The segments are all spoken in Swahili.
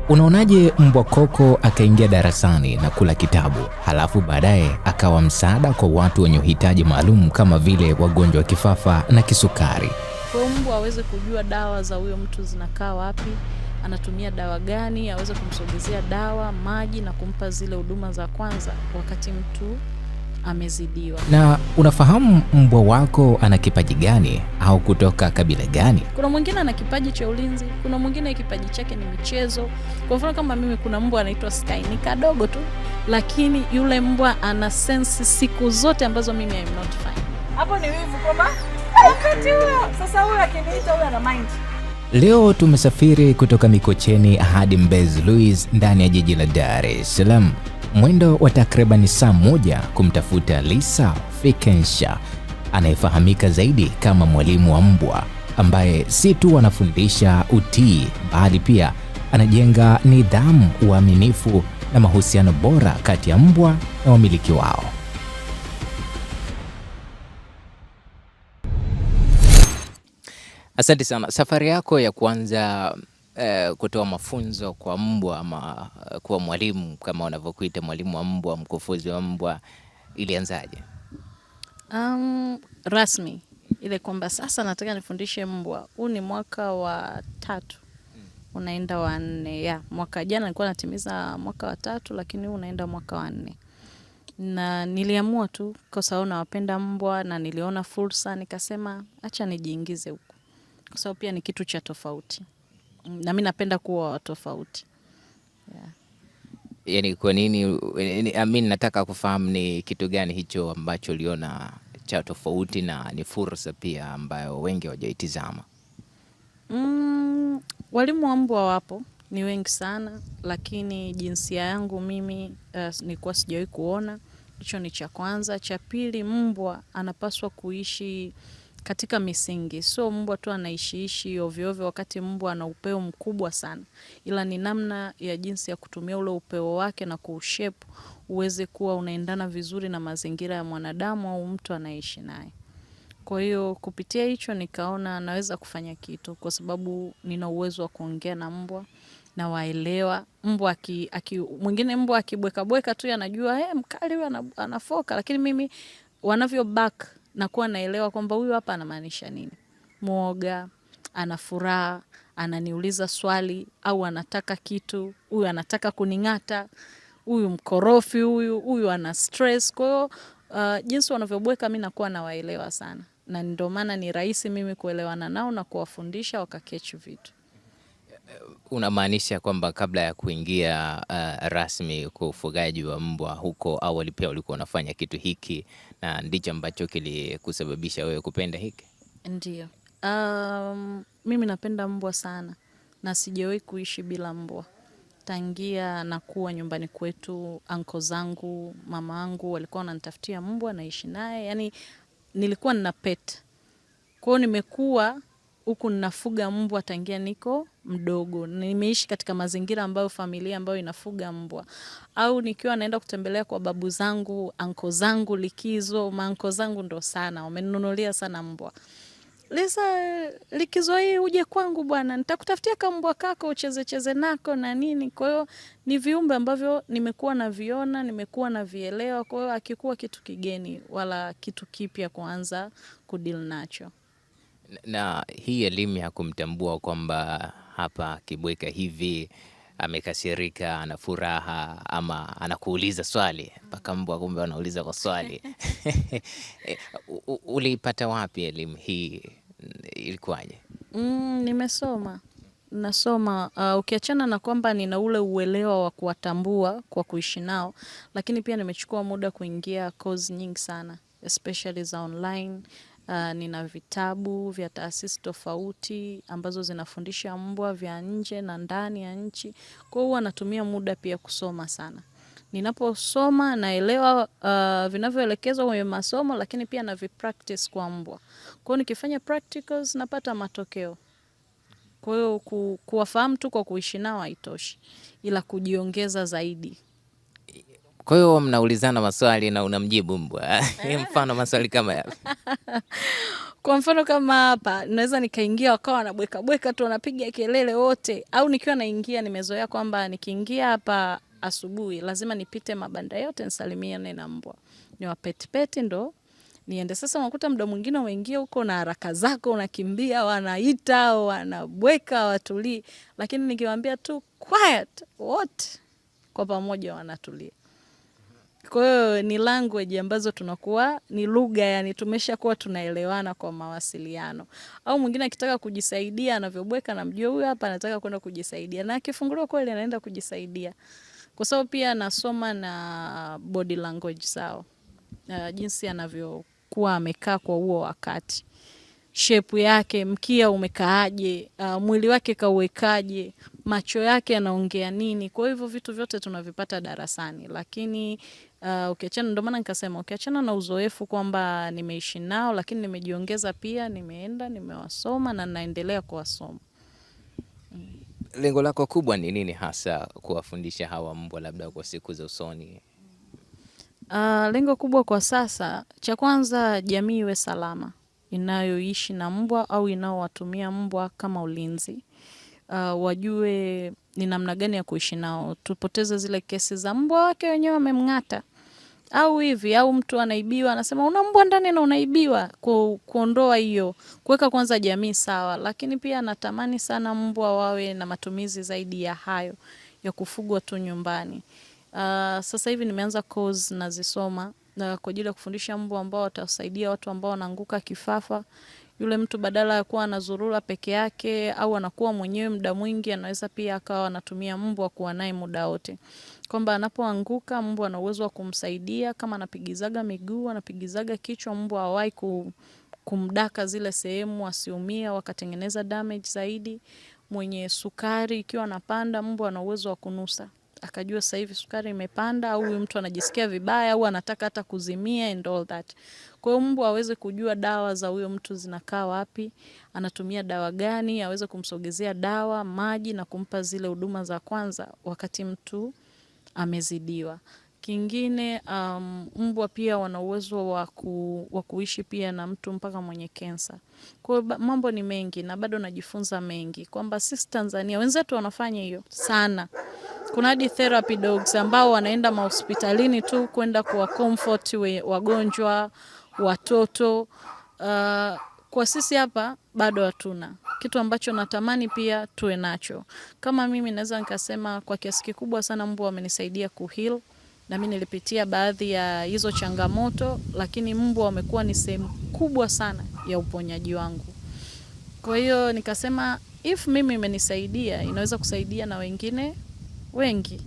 Unaonaje mbwa Koko akaingia darasani na kula kitabu, halafu baadaye akawa msaada kwa watu wenye uhitaji maalum kama vile wagonjwa wa kifafa na kisukari? Kwa mbwa aweze kujua dawa za huyo mtu zinakaa wapi, anatumia dawa gani, aweze kumsogezea dawa, maji na kumpa zile huduma za kwanza wakati mtu amezidiwa. Na unafahamu mbwa wako ana kipaji gani au kutoka kabila gani? Kuna mwingine ana kipaji cha ulinzi, kuna mwingine kipaji chake ni michezo. Kwa mfano kama mimi, kuna mbwa anaitwa Sky, ni kadogo tu, lakini yule mbwa ana sense siku zote ambazo mimi I am not fine. Hapo ni wivu kwamba wakati huyo sasa huyo akiniita huyo ana mind. Leo tumesafiri kutoka Mikocheni hadi Mbezi Luis ndani ya jiji la Dar es Salaam. Mwendo wa takriban saa moja kumtafuta Lisa Fikensha, anayefahamika zaidi kama mwalimu wa mbwa, ambaye si tu anafundisha utii bali pia anajenga nidhamu, uaminifu na mahusiano bora kati ya mbwa na wamiliki wao. Asante sana. Safari yako ya kwanza kutoa mafunzo kwa mbwa ama kuwa mwalimu kama unavyokuita, mwalimu wa mbwa, mkufuzi wa mbwa, ilianzaje? Rasmi ile kwamba sasa nataka nifundishe mbwa, huu ni mwaka wa 3 unaenda wa 4. Ya mwaka jana nilikuwa natimiza mwaka wa 3, lakini huu unaenda mwaka wa 4. Na niliamua tu kwa sababu nawapenda mbwa na niliona fursa, nikasema acha nijiingize huko, kwa sababu pia ni kitu cha tofauti na mimi napenda kuwa tofauti. Yeah. Yaani kwa nini, mimi nataka kufahamu ni kitu gani hicho ambacho uliona cha tofauti na ni fursa pia ambayo wengi hawajaitizama? Walimu wa mbwa wapo, ni wengi sana, lakini jinsia yangu mimi nilikuwa sijawahi kuona. Hicho ni cha kwanza. Cha pili, mbwa anapaswa kuishi katika misingi. So mbwa tu anaishiishi ovyo ovyo, wakati mbwa ana upeo mkubwa sana. Ila ni namna ya jinsi ya kutumia ule upeo wake na kuushape uweze kuwa unaendana vizuri na mazingira ya mwanadamu au mtu anaishi naye. Kwa hiyo kupitia hicho nikaona naweza kufanya kitu, kwa sababu nina uwezo wa kuongea na mbwa na waelewa. Mbwa mwingine mbwa akibweka bweka tu anajua mkali huyu anafoka, lakini mimi wanavyo back na kuwa naelewa kwamba huyu hapa anamaanisha nini. Muoga, ana furaha, ananiuliza swali au anataka kitu, huyu anataka kuning'ata, huyu mkorofi, huyu ana stress. Kwa hiyo jinsi wanavyobweka mimi nakuwa nawaelewa sana, na ndio maana ni rahisi mimi kuelewana nao na kuwafundisha wakaketch vitu. Unamaanisha kwamba kabla ya kuingia rasmi kwa ufugaji wa mbwa, huko awali pia ulikuwa unafanya kitu hiki na ndicho ambacho kilikusababisha wewe kupenda hiki? Ndiyo. Mimi napenda mbwa sana na sijawahi kuishi bila mbwa. Tangia nakuwa nyumbani kwetu, anko zangu, mama yangu walikuwa wananitafutia mbwa naishi naye. Yaani nilikuwa nina pet. Kwa hiyo nimekuwa huku ninafuga mbwa tangia niko mdogo. Nimeishi katika mazingira ambayo familia ambayo inafuga mbwa. Au nikiwa naenda kutembelea kwa babu zangu, anko zangu likizo, maanko zangu ndo sana wameninunulia sana mbwa. Lisa, likizo hii uje kwangu bwana, nitakutafutia kambwa kako ucheze nako na nini. Kwa hiyo ni viumbe ambavyo nimekuwa naviona, nimekuwa navielewa. Kwa hiyo hakikuwa kitu kigeni wala kitu kipya kuanza kudeal nacho. Na hii elimu ya kumtambua kwamba hapa kibweka hivi, amekasirika, ana furaha, ama anakuuliza swali, mpaka mbwa kumbe anauliza kwa swali. Uliipata wapi elimu hii? Ilikuwaje? Nasoma. Ukiachana na kwamba nina ule uelewa wa kuwatambua kwa kuishi nao, lakini pia nimechukua muda kuingia course nyingi sana, especially za online. Nina vitabu vya taasisi tofauti ambazo zinafundisha mbwa, vya nje na ndani ya nchi. Kwa hiyo natumia muda pia kusoma sana. Ninaposoma naelewa vinavyoelekezwa kwenye masomo, lakini pia na vipractice kwa mbwa. Kwa hiyo nikifanya practicals napata matokeo. Kwa hiyo kuwafahamu tu kwa kuishi nao haitoshi, ila kujiongeza zaidi. Kwa hiyo mnaulizana maswali na unamjibu mbwa. Mfano maswali kama yapi? Kwa mfano kama hapa naweza nikaingia wakawa wanabweka bweka tu wanapiga kelele wote, au nikiwa naingia nimezoea kwamba nikiingia hapa asubuhi lazima nipite mabanda yote nisalimiane na mbwa. Ni wapetipeti ndo niende. Sasa unakuta muda mwingine umeingia huko na haraka zako unakimbia, wanaita, wanabweka, watulii, lakini nikiwaambia tu quiet, wote kwa pamoja wanatulia. Kwa hiyo ni language ambazo tunakuwa ni lugha, yani tumeshakuwa tunaelewana kwa mawasiliano. Au mwingine akitaka kujisaidia anavyobweka na mjua huyu hapa anataka kwenda kujisaidia, na akifunguliwa kweli anaenda kujisaidia. Kwa sababu pia nasoma na body language sawa. Jinsi anavyokuwa amekaa kwa huo wakati. Shape yake, mkia umekaaje, mwili wake kauwekaje, macho yake yanaongea nini. Kwa hivyo vitu vyote tunavipata darasani, lakini ukiachana, ndio maana nikasema ukiachana na uzoefu kwamba nimeishi nao, lakini nimejiongeza pia, nimeenda, nimewasoma na naendelea kuwasoma. Lengo lako kubwa ni nini hasa kuwafundisha hawa mbwa labda kwa siku za usoni? Lengo kubwa kwa sasa, cha kwanza jamii iwe salama inayoishi na mbwa au inaowatumia mbwa kama ulinzi. Wajue ni namna gani ya kuishi nao. Tupoteze zile kesi za mbwa wake wenyewe wamemng'ata. Au hivi, au mtu anaibiwa, anasema una mbwa ndani na unaibiwa. Kuondoa hiyo, kuweka kwanza jamii sawa. Lakini pia natamani sana mbwa wawe na matumizi zaidi ya hayo, ya kufugwa tu nyumbani. Sasa hivi nimeanza course nazisoma kwa ajili ya kufundisha mbwa ambao watasaidia watu ambao wanaanguka kifafa. Yule mtu badala ya kuwa anazurura peke yake au anakuwa mwenyewe muda mwingi, anaweza pia akawa anatumia mbwa kuwa naye muda wote. Kwamba anapoanguka mbwa ana uwezo wa kumsaidia, kama anapigizaga miguu, anapigizaga kichwa, mbwa hawai kumdaka zile sehemu asiumie wakatengeneza damage zaidi. Mwenye sukari ikiwa anapanda, mbwa ana uwezo wa kunusa. Akajua sasa hivi sukari imepanda, au huyu mtu anajisikia vibaya au anataka hata kuzimia and all that. Kwa hiyo mbwa aweze kujua dawa za huyo mtu zinakaa wapi, anatumia dawa gani, aweze kumsogezea dawa, maji na kumpa zile huduma za kwanza wakati mtu amezidiwa. Kingine, mbwa pia wana uwezo wa kuishi pia na mtu mpaka mwenye kansa. Kwa hiyo mambo ni mengi na bado najifunza mengi. Kwamba sisi Tanzania wenzetu wanafanya hiyo sana. Kuna hadi therapy dogs ambao wanaenda mahospitalini tu kwenda kuwa comfort wagonjwa, watoto. Kwa sisi hapa bado hatuna. Kitu ambacho natamani pia tuwe nacho. Kama mimi naweza nikasema kwa kiasi kikubwa sana mbwa wamenisaidia kuheal. Na mimi nilipitia baadhi ya hizo changamoto, lakini mbwa wamekuwa ni sehemu kubwa sana ya uponyaji wangu. Kwa hiyo nikasema if mimi imenisaidia, inaweza kusaidia na wengine wengi.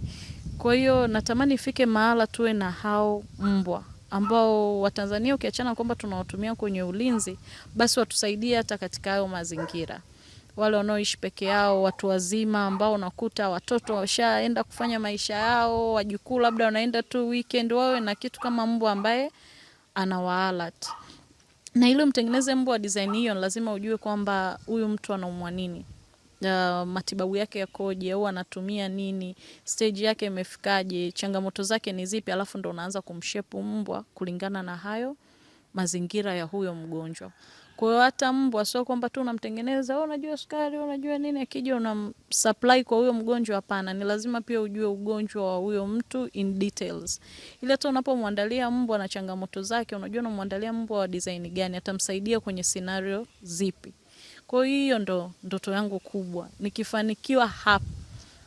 Kwa hiyo natamani ifike mahala tuwe na hao mbwa ambao Watanzania ukiachana kwamba tunawatumia kwenye ulinzi, basi watusaidie hata katika hayo mazingira. Wale wanaoishi peke yao, watu wazima ambao unakuta watoto washaenda kufanya maisha yao, wajukuu labda wanaenda tu weekend, wawe na kitu kama mbwa ambaye anawaalert. Na ile mtengeneze mbwa design hiyo, lazima ujue kwamba huyu mtu anaumwa nini. Matibabu yake yakoje, au anatumia nini, stage yake imefikaje, changamoto zake ni zipi, alafu ndo unaanza kumshape mbwa kulingana na hayo mazingira ya huyo mgonjwa. Kwa hiyo hata mbwa sio kwamba tu unamtengeneza, unajua sukari, unajua nini, akija unamsupply kwa huyo mgonjwa, hapana. Ni lazima pia ujue ugonjwa wa huyo mtu in details. Ile hata unapomwandalia mbwa na changamoto zake, unajua unamwandalia mbwa wa design gani, atamsaidia kwenye scenario zipi. Kwa hiyo ndo ndoto yangu kubwa. Nikifanikiwa hapa,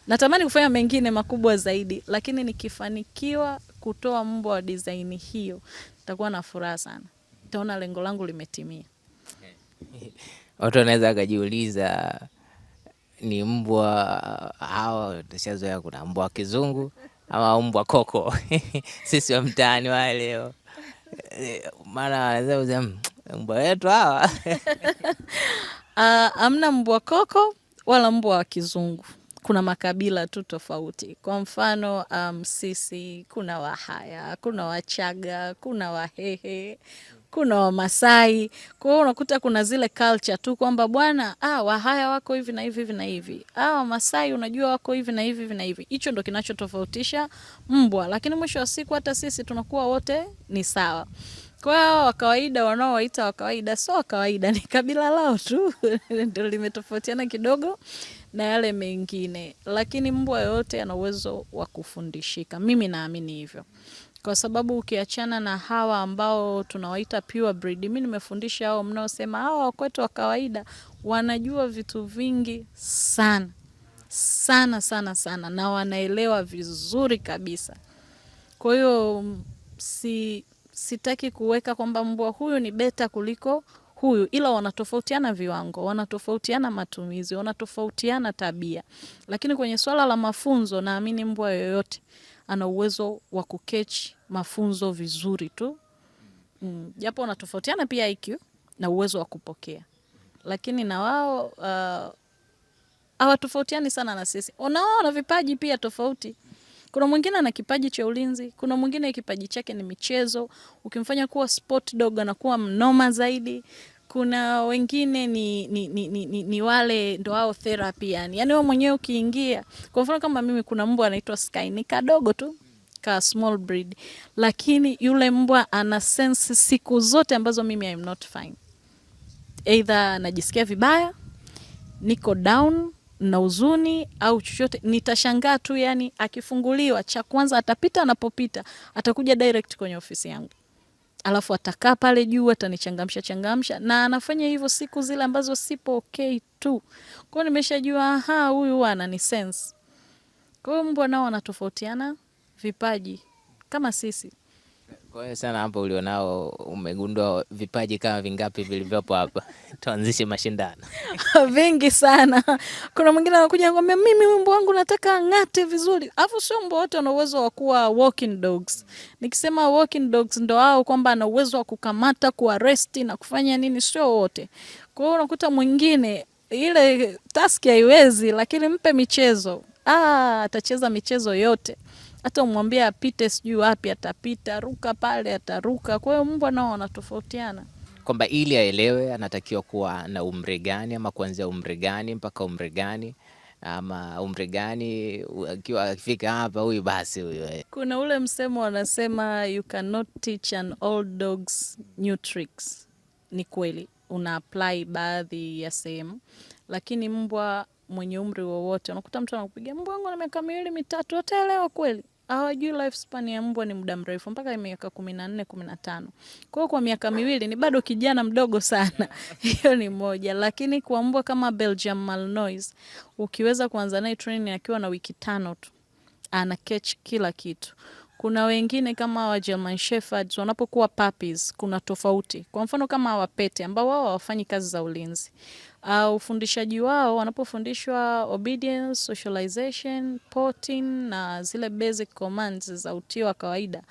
natamani kufanya mengine makubwa zaidi, lakini nikifanikiwa kutoa mbwa wa design hiyo, nitakuwa na furaha sana. Nitaona lengo langu limetimia. Watu wanaweza kujiuliza ni mbwa hao tashazoea kuna mbwa kizungu ama mbwa koko. Sisi wa mtaani wale leo. Maana wanaweza mbwa wetu hawa. Amna mbwa koko wala mbwa wa kizungu. Kuna makabila tu tofauti. Kwa mfano sisi kuna Wahaya, kuna Wachaga, kuna Wahehe, kuna Wamasai. Kwa hiyo unakuta kuna zile culture tu kwamba bwana, Wahaya wako hivi na hivi hivi na hivi. Wamasai unajua wako hivi na hivi hivi na hivi. Hicho ndo kinachotofautisha mbwa, lakini mwisho wa siku hata sisi tunakuwa wote ni sawa. Kwa hiyo wa kawaida wanaowaita wa kawaida sio wa kawaida, ni kabila lao tu ndio limetofautiana kidogo na yale mengine, lakini mbwa yote ana uwezo wa kufundishika. Mimi naamini hivyo, kwa sababu ukiachana na hawa ambao tunawaita pure breed, mimi nimefundisha hao mnaosema hawa kwetu wa kawaida, wanajua vitu vingi sana sana sana sana, na wanaelewa vizuri kabisa. Kwa hiyo sitaki kuweka kwamba mbwa huyu ni beta kuliko huyu, ila wanatofautiana viwango, wanatofautiana matumizi, wanatofautiana tabia. Lakini kwenye swala la mafunzo, naamini mbwa yoyote ana uwezo wa kuketch mafunzo vizuri tu. Japo wanatofautiana pia IQ na uwezo wa kupokea, lakini na wao hawatofautiani sana na sisi. Unaona vipaji pia tofauti. Kuna mwingine ana kipaji cha ulinzi, kuna mwingine kipaji chake ni michezo. Ukimfanya kuwa sport dog anakuwa mnoma zaidi. Kuna wengine ni wale ndo hao therapy yani. Yaani wewe mwenyewe ukiingia. Kwa mfano kama mimi kuna mbwa anaitwa Sky, ni kadogo tu, ka small breed. Lakini yule mbwa ana sense siku zote ambazo mimi I'm not fine. Either najisikia vibaya, niko down na huzuni au chochote, nitashangaa tu yani akifunguliwa, cha kwanza atapita, anapopita atakuja direct kwenye ofisi yangu. Alafu atakaa pale juu, atanichangamsha, na anafanya hivyo siku zile ambazo sipo okay tu. Kwa hiyo nimeshajua huyu anani sense. Kwa hiyo mbwa nao wanatofautiana vipaji kama sisi. Kwa hiyo sana hapo ulionao umegundua vipaji kama vingapi vilivyopo hapa? Tuanzishe mashindano. Vingi sana. Kuna mwingine anakuja anakuambia mimi mbwa wangu nataka ng'ate vizuri. Alafu sio mbwa wote wana uwezo wa kuwa walking dogs. Nikisema walking dogs ndo hao kwamba ana uwezo wa kukamata, kuarrest na kufanya nini, sio wote. Kwa hiyo unakuta mwingine ile task haiwezi, lakini mpe michezo. Atacheza michezo yote. Hata umwambie apite sijui wapi atapita, ruka pale ataruka. Kwa hiyo mbwa nao wanatofautiana. Kwamba ili aelewe anatakiwa kuwa na umri gani, ama kuanzia umri gani mpaka umri gani, ama umri gani akiwa akifika hapa huyu basi huyu. Kuna ule msemo wanasema you cannot teach an old dogs new tricks. Ni kweli, una apply baadhi ya sehemu, lakini mbwa mwenye umri wowote unakuta mtu anakupigia mbwa wangu na miaka 2-3, utaelewa kweli? Hawajui lifespan ya mbwa ni muda mrefu mpaka miaka 14-15. Kwa miaka 2 ni bado kijana mdogo sana. Hiyo ni moja. Lakini kwa mbwa kama Belgian Malinois, ukiweza kuanza naye training akiwa na wiki 5 tu, ana catch kila kitu. Kuna wengine kama wa German Shepherds wanapokuwa puppies, kuna tofauti. Kwa mfano kama wapete ambao wao hawafanyi kazi za ulinzi. Ufundishaji wao wanapofundishwa obedience, socialization, potting na zile basic commands za utii wa kawaida,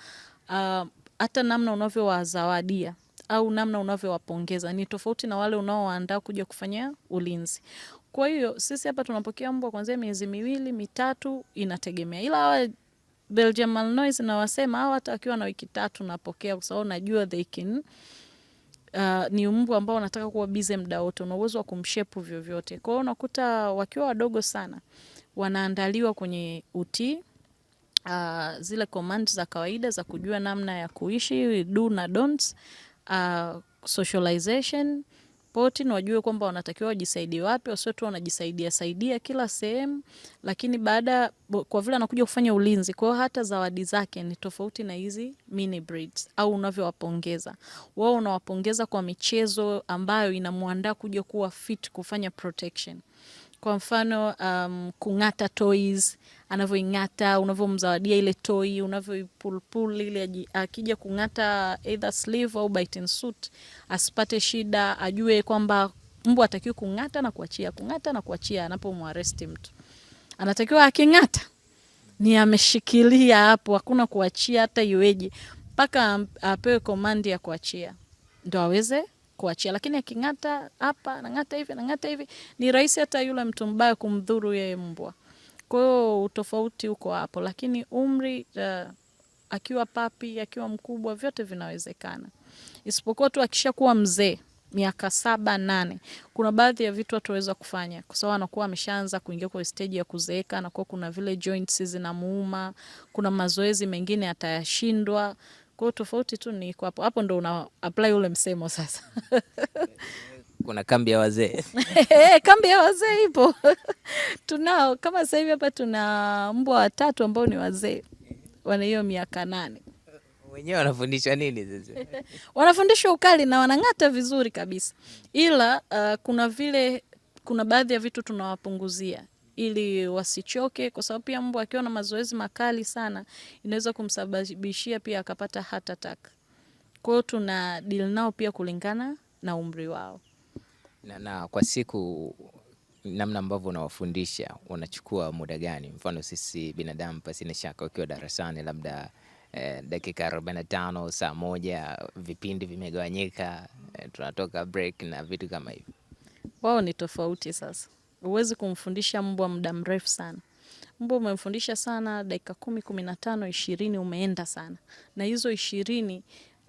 hata namna unavyowazawadia au namna unavyowapongeza ni tofauti na wale unaowaandaa kuja kufanya ulinzi. Kwa hiyo sisi hapa tunapokea mbwa kuanzia miezi 2-3 inategemea. Ila hawa Belgian Malinois na wasema hata wakiwa na wiki 3 napokea, kwa sababu najua they can ni mbwa ambao wanataka kuwa busy muda wote, una uwezo wa kumshape vyovyote. Kwa hiyo unakuta wakiwa wadogo sana wanaandaliwa kwenye utii, zile commands za kawaida za kujua namna ya kuishi, do na don'ts, socialization, potting, wajue kwamba wanatakiwa wajisaidie wapi, wasio tu wanajisaidia kila sehemu. Lakini kwa vile anakuja kufanya ulinzi, kwa hiyo hata zawadi zake ni tofauti na hizi mini breeds au unavyowapongeza. Wao unawapongeza kwa michezo ambayo inamuandaa kuja kuwa fit kufanya protection. Kwa mfano kung'ata toys, anavyoing'ata, unavyomzawadia ile toy, unavyoipulpul ile akija kung'ata either sleeve au biting suit, asipate shida, ajue kwamba mbwa atakiwa kung'ata na kuachia anapomwarrest mtu. Anatakiwa aking'ata ni ameshikilia hapo, hakuna kuachia hata iweje, mpaka apewe command ya kuachia ndio aweze kuachia. Lakini aking'ata hapa, anang'ata hivi, ni rahisi hata yule mtu mbaya kumdhuru yeye mbwa. Kwa hiyo utofauti uko hapo, lakini umri akiwa papi, akiwa mkubwa, vyote vinawezekana. Isipokuwa tu akishakuwa mzee miaka 7-8, kuna baadhi ya vitu ataweza kufanya kwa sababu anakuwa ameshaanza kuingia kwa stage ya kuzeeka, anakuwa kuna vile joints zinamuuma, kuna mazoezi mengine atayashindwa. Kwa hiyo tofauti tu ni hapo. Hapo ndo una apply ule msemo sasa. Kuna kambi ya wazee. Kambi ya wazee ipo. Tunao kama sasa hivi hapa tuna mbwa 3 ambao ni wazee. Wana hiyo miaka 8. Wenyewe wanafundishwa nini sasa? Wanafundishwa ukali na wanang'ata vizuri kabisa. Ila kuna baadhi ya vitu tunawapunguzia ili wasichoke, kwa sababu pia mbwa akiwa na mazoezi makali sana inaweza kumsababishia pia akapata heart attack. Kwa hiyo tuna deal nao pia kulingana na umri wao. Na kwa siku namna ambavyo unawafundisha unachukua muda gani? Mfano sisi binadamu pasina shaka ukiwa darasani labda dakika 45, saa moja, vipindi vimegawanyika, tunatoka break na vitu kama hivyo. Wao ni tofauti sasa. Huwezi kumfundisha mbwa muda mrefu sana. Mbwa umemfundisha sana dakika 10, 15, 20 umeenda sana. Na hizo 20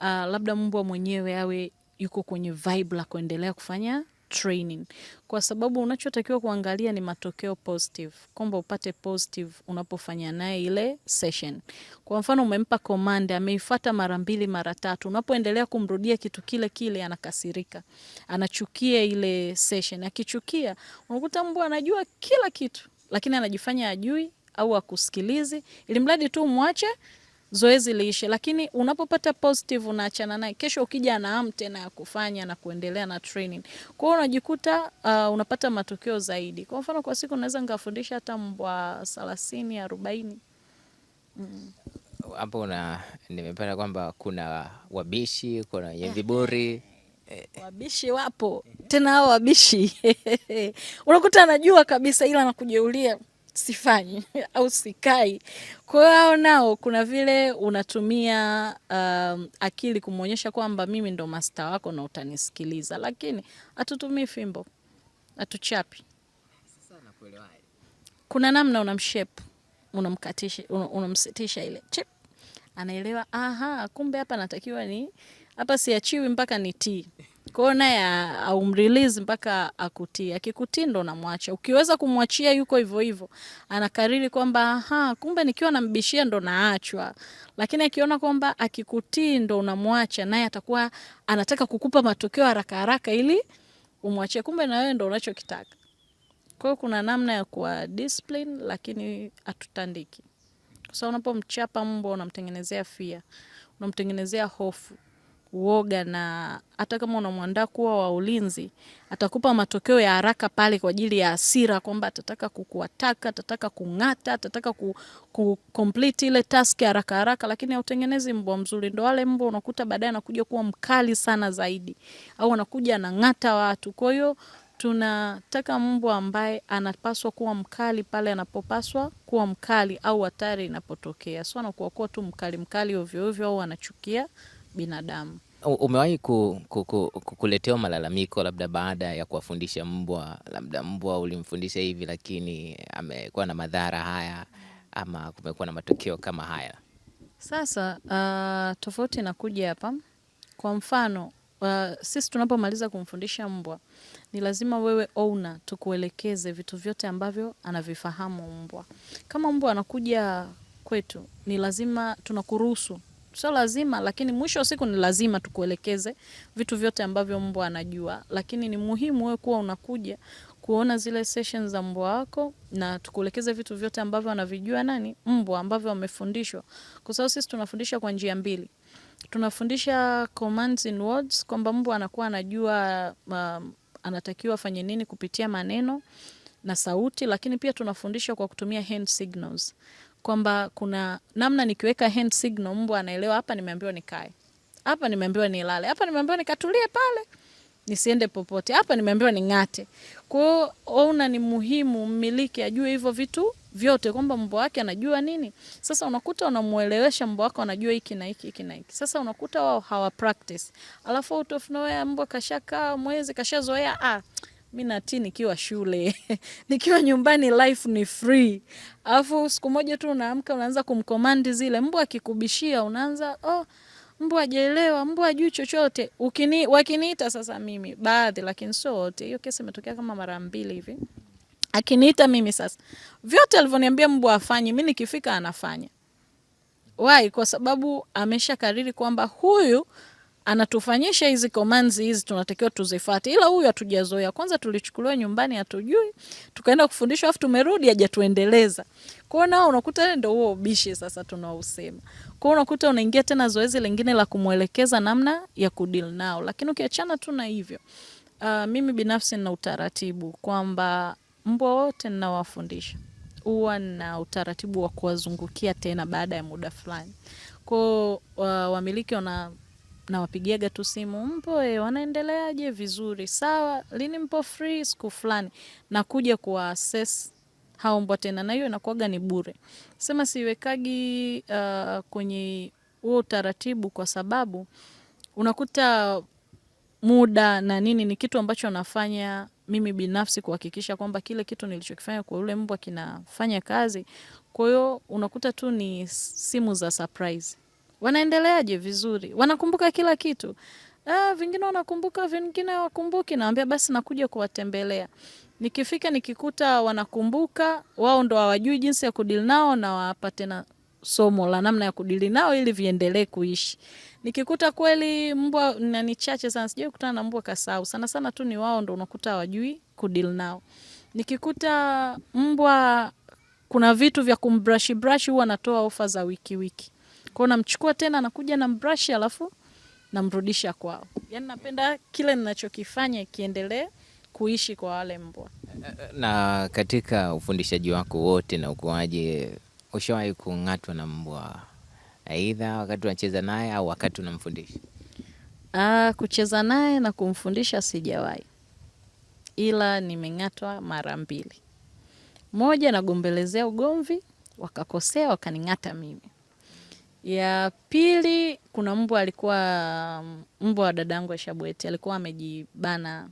labda mbwa mwenyewe awe yuko kwenye vibe la kuendelea kufanya training. Kwa sababu unachotakiwa kuangalia ni matokeo positive. Kwamba upate positive unapofanya naye ile session. Kwa mfano umempa command, ameifuata mara 2, mara 3. Unapoendelea kumrudia kitu kile kile anakasirika. Anachukia ile session. Akichukia, unakuta mbwa anajua kila kitu, lakini anajifanya ajui au akusikilizi. Ili mradi tu umwache zoezi liishe. Lakini unapopata positive unaachana naye, kesho ukija ana hamu tena ya kufanya na kuendelea na training. Kwa hiyo unajikuta unapata matokeo zaidi. Kwa mfano kwa siku naweza nikafundisha hata mbwa 30, 40. Hapo nimepata kwamba kuna wabishi, kuna wenye viburi. Wabishi wapo. Tena hao wabishi. Unakuta anajua kabisa ila anakujeulia sifanyi au sikai. Kwa hiyo hao nao kuna vile unatumia akili kumuonyesha kwamba mimi ndo master wako na utanisikiliza, lakini hatutumii fimbo, hatuchapi. Sasa nakuelewa. Kuna namna unamshape, unamkatisha, unamsitisha ile chip. Anaelewa, kumbe hapa natakiwa hapa siachiwi mpaka nitii. Kwa hiyo naye aumrelease mpaka akutii. Akikutii ndo unamwacha. Ukiweza kumwachia yuko hivyo hivyo, anakariri kwamba kumbe nikiwa nambishia ndo naachwa. Lakini akiona kwamba akikutii ndo unamwacha, naye atakuwa anataka kukupa matokeo haraka haraka ili umwachie, kumbe na wewe ndo unachokitaka. Kwa hiyo kuna namna ya kuwa discipline, lakini hatutandiki. Kwa sababu unapomchapa mbwa unamtengenezea fear, unamtengenezea hofu, uoga, na hata kama unamwandaa kuwa wa ulinzi, atakupa matokeo ya haraka pale kwa ajili ya hasira, kwamba atataka kukuataka, atataka kung'ata, atataka complete ile task haraka haraka, lakini hautengenezi mbwa mzuri. Ndio wale mbwa unakuta baadaye anakuja kuwa mkali sana zaidi, au anakuja anang'ata watu. Kwa hiyo tunataka mbwa ambaye anapaswa kuwa mkali pale anapopaswa kuwa mkali, au hatari inapotokea. Sio anakuwa tu mkali ovyo ovyo au anachukia binadamu. Umewahi kuletewa malalamiko labda baada ya kuwafundisha mbwa, labda mbwa ulimfundisha hivi lakini amekuwa na madhara haya, ama kumekuwa na matokeo kama haya? Sasa tofauti inakuja hapa. Kwa mfano sisi tunapomaliza kumfundisha mbwa, ni lazima wewe owner tukuelekeze vitu vyote ambavyo anavifahamu mbwa. Kama mbwa anakuja kwetu, ni lazima tunakuruhusu. Sio lazima, lakini mwisho wa siku ni lazima tukuelekeze vitu vyote ambavyo mbwa anajua. Lakini ni muhimu wewe kuwa unakuja kuona zile sessions za mbwa wako na tukuelekeze vitu vyote ambavyo anavijua mbwa ambavyo amefundishwa. Kwa sababu sisi tunafundisha kwa njia mbili. Tunafundisha commands in words, kwamba mbwa anakuwa anajua anatakiwa afanye nini kupitia maneno na sauti, lakini pia tunafundisha kwa kutumia hand signals. Kwamba kuna namna nikiweka hand signal mbwa anaelewa, hapa nimeambiwa nikae, hapa nimeambiwa nilale, hapa nimeambiwa nikatulie pale, nisiende popote, hapa nimeambiwa ning'ate. Kwa hiyo owner ni muhimu, mmiliki ajue hivyo vitu vyote, kwamba mbwa wake anajua nini. Sasa unakuta unamuelewesha mbwa wako anajua hiki na hiki, hiki na hiki. Sasa unakuta wao hawa practice. Alafu out of nowhere mbwa kashakaa mwezi, kashazoea mimi natii nikiwa shule. Nikiwa nyumbani life ni free. Alafu siku moja tu unaamka unaanza kumkomandi zile. Mbwa akikubishia unaanza mbwa hajaelewa, mbwa hajui chochote. Wakiniita sasa mimi baadhi, lakini sio wote. Hiyo kesi imetokea kama mara 2 hivi. Akiniita mimi sasa, vyote alivyoniambia mbwa afanye, mimi nikifika anafanya. Why? Kwa sababu amesha kariri kwamba huyu anatufanyisha hizi commands hizi tunatakiwa tuzifuate, ila huyu hatujazoea. Kwanza tulichukuliwa nyumbani hatujui, tukaenda kufundishwa, afu tumerudi hajatuendeleza. Kwa hiyo nao unakuta ndio huo ubishi sasa tunausema. Kwa hiyo unakuta unaingia tena zoezi lingine la kumwelekeza namna ya kudeal nao. Lakini ukiachana tu na hivyo, mimi binafsi nina utaratibu kwamba mbwa wote ninawafundisha huwa na utaratibu wa kuwazungukia tena baada ya muda fulani. Kwa wamiliki nawapigiaga tu simu, mpo wanaendeleaje? Vizuri, sawa, lini mpo free? Siku fulani. Na kuja kuwa assess hao mbwa tena, na hiyo inakuwaga ni bure. Sema siwekagi kwenye huo utaratibu kwa sababu unakuta muda na nini ni kitu ambacho nafanya mimi binafsi kuhakikisha kwamba kile kitu nilichokifanya kwa yule mbwa kinafanya kazi. Kwa hiyo unakuta tu ni simu za surprise. Wanaendeleaje? Vizuri. Wanakumbuka kila kitu. Vingine wanakumbuka, vingine hawakumbuki. Naambia basi nakuja kuwatembelea. Nikifika nikikuta wanakumbuka, wao ndo hawajui jinsi ya kudili nao, na wapate na somo la namna ya kudili nao ili viendelee kuishi. Nikikuta kweli mbwa ni chache sana, sijui kukutana na mbwa kasahau. Sana sana tu ni wao ndo unakuta hawajui kudili nao. Nikikuta mbwa kuna vitu vya brush huwa natoa ofa za wiki. Kwa namchukua tena nakuja na brush alafu namrudisha kwao. Yaani napenda kile ninachokifanya kiendelee kuishi kwa wale mbwa. Na katika ufundishaji wako wote na ukuaje, ushawahi kung'atwa na mbwa? Aidha wakati unacheza naye au wakati unamfundisha? Kucheza naye na kumfundisha sijawahi. Ila nimeng'atwa mara 2. Moja nagombelezea ugomvi, wakakosea wakaning'ata mimi. Ya pili kuna mbwa alikuwa mbwa wa dadangu Shabweti, alikuwa amejibana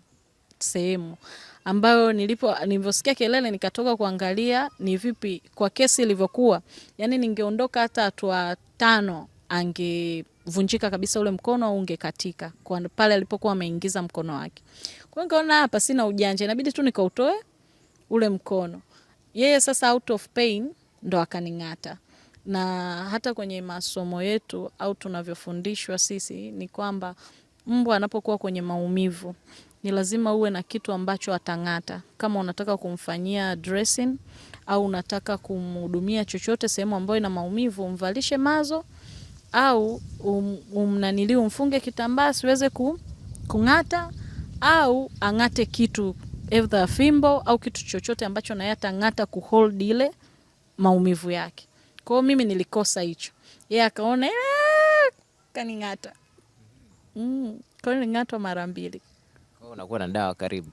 sehemu ambayo nilivyosikia kelele nikatoka kuangalia ni vipi kwa kesi ilivyokuwa. Yaani ningeondoka hata hatua 5 angevunjika kabisa ule mkono au ungekatika kwa pale alipokuwa ameingiza mkono wake. Kwa hiyo nikaona hapa sina ujanja, inabidi tu nikautoe ule mkono. Yeye sasa out of pain ndo akaning'ata. Na hata kwenye masomo yetu au tunavyofundishwa sisi ni kwamba mbwa anapokuwa kwenye maumivu ni lazima uwe na kitu ambacho atang'ata. Kama unataka kumfanyia dressing au unataka kumhudumia chochote sehemu ambayo ina maumivu, umvalishe mazo au umfunge kitambaa siweze kung'ata, au ang'ate kitu either fimbo au kitu chochote ambacho naye atang'ata kuhold ile maumivu yake. Kwa hiyo mimi nilikosa hicho. Yeye akaona kaning'ata. Kwa hiyo niling'atwa mara 2. Kwa hiyo unakuwa na dawa karibu?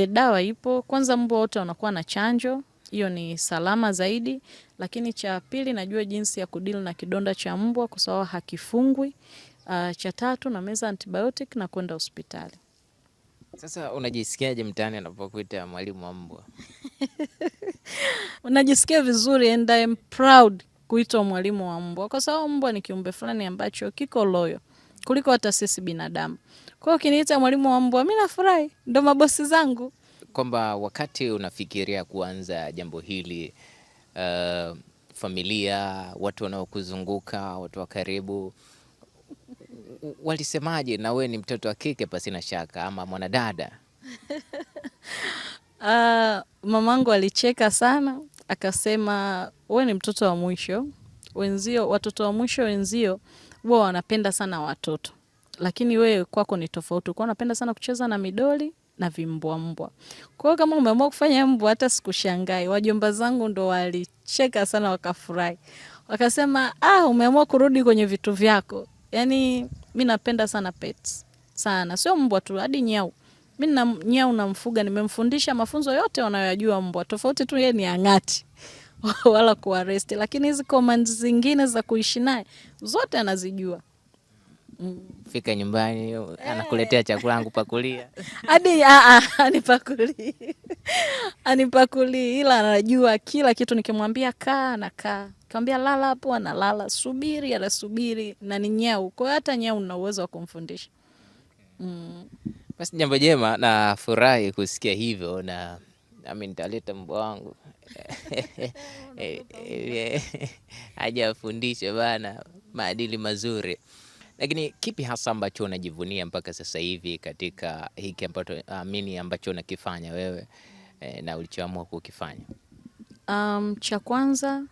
Dawa ipo. Kwanza mbwa wote wanakuwa na chanjo. Hiyo ni salama zaidi. Lakini cha pili najua jinsi ya kudili na kidonda cha mbwa kwa sababu hakifungwi. Cha 3 na meza antibiotic na kwenda hospitali. Sasa unajisikiaje mtaani anapokuita mwalimu wa mbwa? Unajisikia vizuri and I am proud kuitwa mwalimu wa mbwa kwa sababu mbwa ni kiumbe fulani ambacho kiko loyo kuliko hata sisi binadamu. Kwa hiyo ukiniita mwalimu wa mbwa mimi nafurahi, ndo mabosi zangu. Kwamba wakati unafikiria kuanza jambo hili, familia, watu wanaokuzunguka, watu wa karibu walisemaje? Na wewe ni mtoto wa kike pasina shaka ama mwanadada? Mamangu alicheka sana, akasema wewe ni mtoto wa mwisho. Watoto wa mwisho wenzio wao wanapenda sana watoto. Lakini wewe kwako ni tofauti. Kwa unapenda sana kucheza na midoli na vimbwa. Kwa hiyo kama umeamua kufanya mbwa hata sikushangai. Wajomba zangu ndo walicheka sana wakafurahi. Wakasema umeamua kurudi kwenye vitu vyako. Yaani mimi napenda sana pets. Sana. Sio mbwa tu, hadi nyau. Mimi na nyau namfuga, nimemfundisha mafunzo yote wanayojua mbwa. Tofauti tu yeye ni ang'ati. Wala kuarrest, lakini hizi commands zingine za kuishi naye zote anazijua. Fika nyumbani anakuletea chakula yangu pakulia. Hadi anipakuli ila anajua kila kitu. Nikimwambia kaa anakaa, nikamwambia lala hapo analala, subiri anasubiri, na ni nyau. Kwa hata nyau una uwezo wa kumfundisha. Basi jambo jema, na furahi kusikia hivyo. Na nami nitaleta mbwa wangu aje afundishe bana maadili mazuri. Lakini kipi hasa ambacho unajivunia mpaka sasa hivi katika hiki ambacho unakifanya wewe na ulichoamua kukifanya? Cha kwanza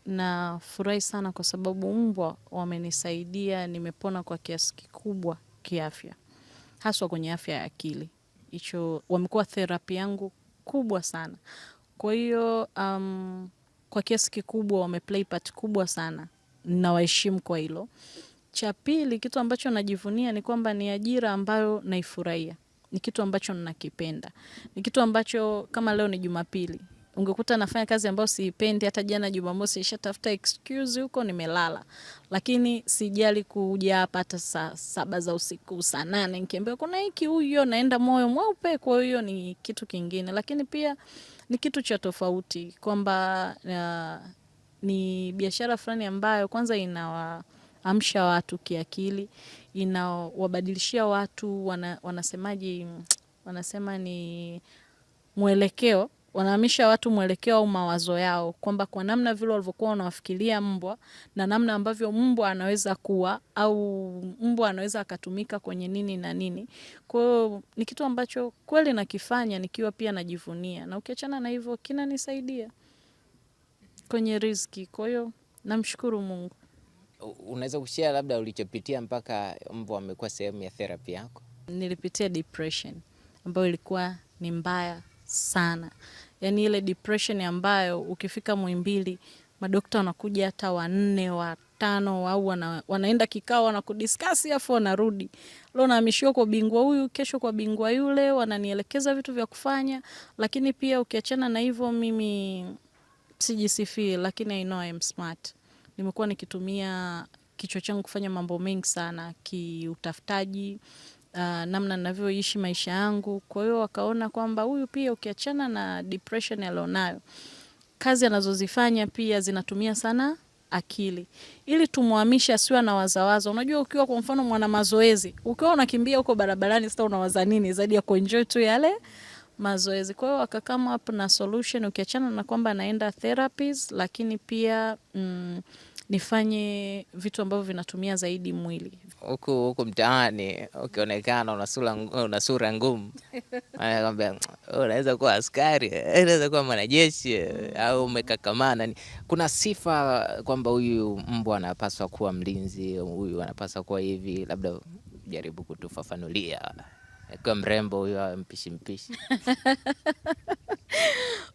nafurahi sana kwa sababu mbwa wamenisaidia, nimepona kwa kiasi kikubwa kiafya, haswa kwenye afya ya akili. Hicho wamekuwa therapy yangu kubwa sana. Kwa hiyo kwa kiasi kikubwa wameplay part kubwa sana, nawaheshimu kwa hilo. Cha pili, kitu ambacho najivunia ni kwamba ni ajira ambayo naifurahia, ni kitu ambacho ninakipenda, ni kitu ambacho kama leo ni Jumapili ungekuta nafanya kazi ambayo siipendi, hata jana Jumamosi nishatafuta excuse huko nimelala, lakini sijali kuja hapa hata saa 7 za usiku, saa 8 nikiambia kuna hiki, huyo naenda moyo mweupe. Kwa hiyo ni kitu kingine, lakini pia ni kitu cha tofauti kwamba ni biashara fulani ambayo kwanza inawaamsha watu kiakili, inawabadilishia watu wanasema ni mwelekeo, wanahamisha watu mwelekeo au mawazo yao, kwamba kwa namna vile walivyokuwa wanawafikiria mbwa na namna ambavyo mbwa anaweza kuwa au mbwa anaweza akatumika kwenye nini na nini. Kwa hiyo ni kitu ambacho kweli nakifanya nikiwa pia najivunia, na ukiachana na hivyo kinanisaidia kwenye riziki. Kwa hiyo namshukuru Mungu. Unaweza kushare labda ulichopitia mpaka mbwa amekuwa sehemu ya therapy yako? Nilipitia depression ambayo ilikuwa ni mbaya sana. Yaani ile depression ambayo ukifika Muhimbili madokta wanakuja hata 4, 5 au wanaenda kikao wanakudiscuss afu wanarudi. Leo nahamishiwa kwa bingwa huyu, kesho kwa bingwa yule, wananielekeza vitu vya kufanya. Lakini pia ukiachana na hivyo, mimi sijisifii, lakini I know I am smart. Nimekuwa nikitumia kichwa changu kufanya mambo mengi sana, kiutafutaji, namna ninavyoishi maisha yangu. Kwa hiyo wakaona kwamba huyu pia ukiachana na depression alionayo, kazi anazozifanya pia zinatumia sana akili, ili tumuhamisha asiwe na wazawaza. Unajua ukiwa kwa mfano mwana mazoezi, ukiwa unakimbia huko barabarani, sasa unawaza nini zaidi ya kuenjoy tu yale mazoezi? Kwa hiyo wakakama up na solution, ukiachana na kwamba naenda therapies, lakini pia nifanye vitu ambavyo vinatumia zaidi mwili. Huku mtaani ukionekana una sura ngumu, anakuambia unaweza kuwa askari, unaweza kuwa mwanajeshi au umekakamana. Kuna sifa kwamba huyu mbwa anapaswa kuwa mlinzi, huyu anapaswa kuwa hivi, labda jaribu kutufafanulia. Kwa mrembo huyu mpishi.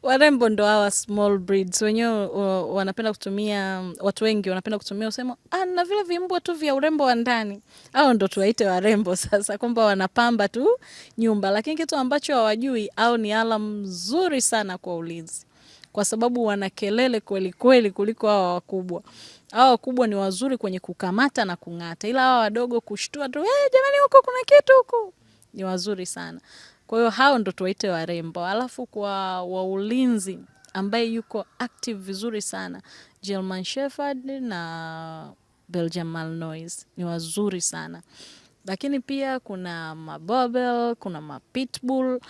Warembo ndo hawa small breeds wenyewe wanapenda kutumia, watu wengi wanapenda kutumia usemo na vile vimbwa tu vya urembo wa ndani. Hao ndo tuwaite warembo sasa, kwamba wanapamba tu nyumba, lakini kitu ambacho hawajui au ni ala mzuri sana kwa ulinzi, kwa sababu wana kelele kweli kweli kuliko hao wakubwa. Hao wakubwa ni wazuri kwenye kukamata na kung'ata, ila hao wadogo kushtua tu, jamani huko kuna kitu huko, ni wazuri sana. Kwa hiyo hao ndo tuwaite warembo. Alafu kwa waulinzi ambaye yuko active vizuri sana, German Shepherd na Belgian Malinois ni wazuri sana. Lakini pia kuna mabobel, kuna mapitbull.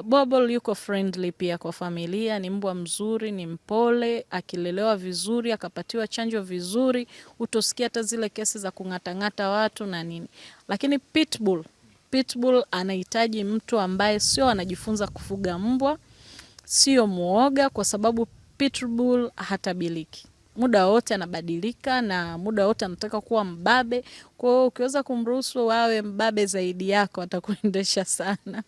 Bobel yuko friendly pia kwa familia, ni mbwa mzuri, ni mpole, akilelewa vizuri, akapatiwa chanjo vizuri, utosikia hata zile kesi za kung'ata watu na nini. Lakini Pitbull anahitaji mtu ambaye sio anajifunza kufuga mbwa, sio muoga, kwa sababu Pitbull hatabiliki. Muda wote anabadilika na muda wote anataka kuwa mbabe. Kwa hiyo ukiweza kumruhusu wawe mbabe zaidi yako, atakuendesha sana.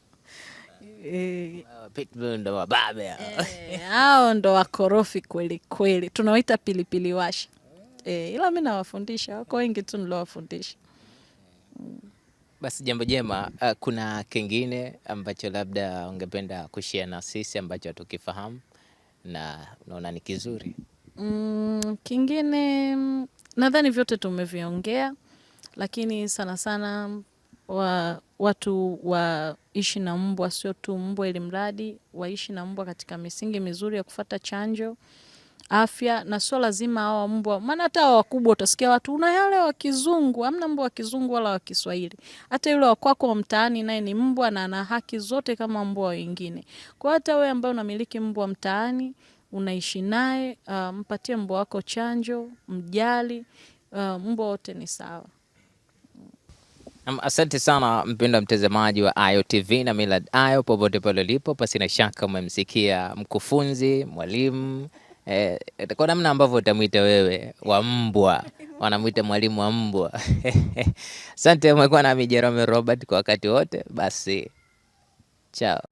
Pitbull ndo wababe. Hao ndo wakorofi kweli kweli. Tunawaita pilipili washa. Ila mimi nawafundisha, wako wengi tu nilowafundisha. Basi jambo jema. Kuna kingine ambacho labda ungependa kushare na sisi ambacho hatukifahamu na unaona ni kizuri? Kingine nadhani vyote tumeviongea, lakini sana sana watu waishi na mbwa, sio tu mbwa ili mradi waishi na mbwa katika misingi mizuri ya kufuata chanjo, afya, na sio lazima hawa mbwa, maana hata hawa wakubwa utasikia watu una yale wa kizungu. Hamna mbwa wa kizungu wala wa Kiswahili. Hata yule wa kwako mtaani naye ni mbwa na ana haki zote kama mbwa wengine. Kwa hata wewe ambaye unamiliki mbwa mtaani, unaishi naye, mpatie mbwa wako chanjo, mjali, mbwa wote ni sawa. Asante sana mpendwa mtazamaji wa Ayo TV na Millard Ayo, popote pale ulipo, pasi na shaka umemsikia mkufunzi, mwalimu, kwa namna ambavyo utamwita wewe wa mbwa, wanamwita mwalimu wa mbwa. Asante, umekuwa nami Jerome Robert kwa wakati wote, basi chao.